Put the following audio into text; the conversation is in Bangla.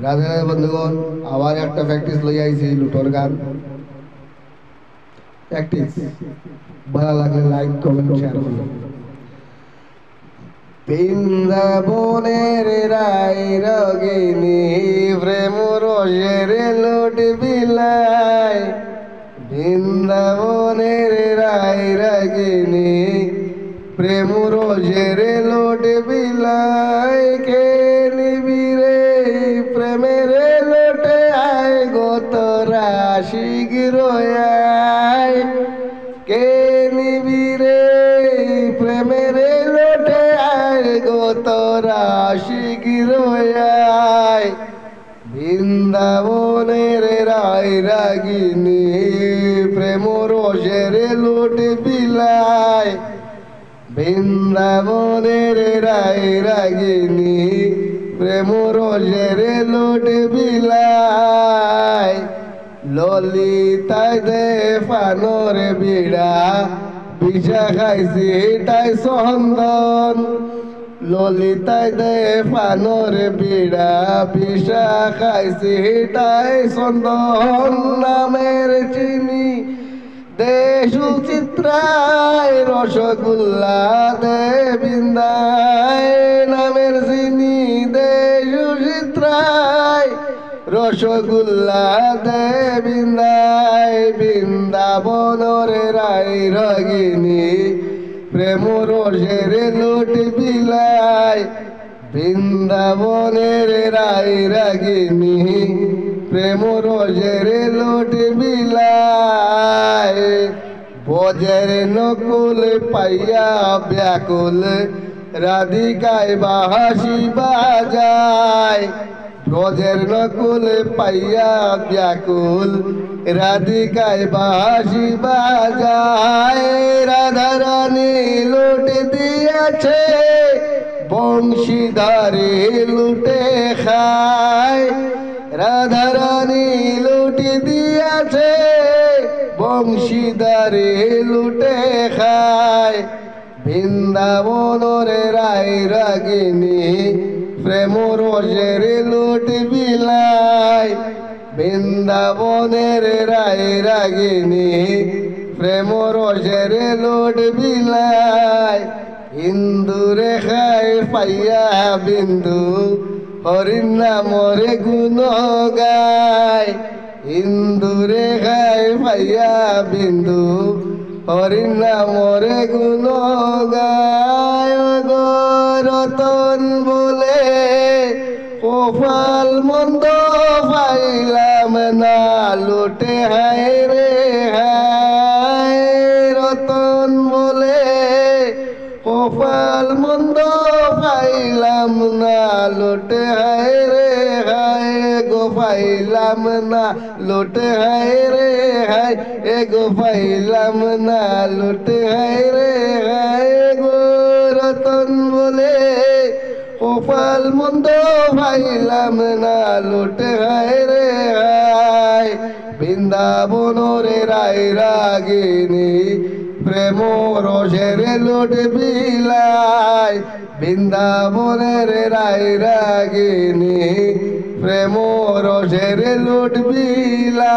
রাধে রাধে বন্ধুগণ, আবার একটা প্র্যাকটিস লই আইছি লুটোর গান। প্র্যাকটিস ভালো লাগলে লাইক কমেন্ট শেয়ার করুন। বৃন্দাবনের রাই রগিনী প্রেম রসের লুট বিলাই, বৃন্দাবনের রাই রগিনী প্রেম রসের লুট বিলাই, কে নিবিরে প্রেমের লোটে আয় গত রাশি গিরোয়, কে নিবিরে প্রেমের লোটে আয় গত রাশি গিরোয়, বৃন্দাবনের রায় রাগিনী প্রেম রসের লোট বিলাই, বৃন্দাবনের রায় রাগিনী প্রেম রসের লোট বিলাই, ললিতায় দে ফানোর বিড়া বিষা খাইছি তাই সন্দন, ললিতায় দে ফানোর বিড়া বিষা খাইছি তাই সন্দন, নামের চিনি দে সুচিত্রায় রসগোল্লা দে বৃন্দায়, নামের চিনি দে সুচিত্রায় রসগোল্লা দে বৃন্দায়, বৃন্দাবনের রাই রগিনী প্রেম রসের লুট বিলাই, বৃন্দাবনের রাই রাগিনী প্রেম রসের লুট বিলাই, বজের নকুল পাইয়া ব্যাকুল রাধিকায় বাহাসি বাজায়, ব্রজের নকুল পাইয়া ব্যাকুল রাধিকায় বাঁশি বাজায়, রাধারানী লুট দিয়েছে বংশীধারে লুটে খায়, রাধারানী লুট দিয়েছে বংশীধারে লুটে খায়, বৃন্দাবনের রাই রাগিনী প্রেম রসের লুট বিলাই, বৃন্দাবনের রাই রাগিনী প্রেম রসের লুট বিলাই, ইন্দু রেখায় পাইয়া বিন্দু হরিণ নামরে গুণ গায়, ইন্দু রেখায় পাইয়া বিন্দু হরিণ নামরে গুণ গায়, রতন বলে কপাল মন্দ পাইলাম না লুটে হায় রে হায়, রতন বলে কপাল মন্দ পাইলাম না লুটে হায় রে হায়, গো পাইলাম না লুটে হায় রে হায়, এ গো পাইলাম না লুটে হায় রে হায়, গো রতন বলে কপাল মন্দ পাইলাম না লুটে হায় রে হায়, বৃন্দাবনের রাই রাগিনী প্রেম রসের লুট বিলাই, বৃন্দাবনের রাই রাগিনী প্রেম রসের লুট বিলাই।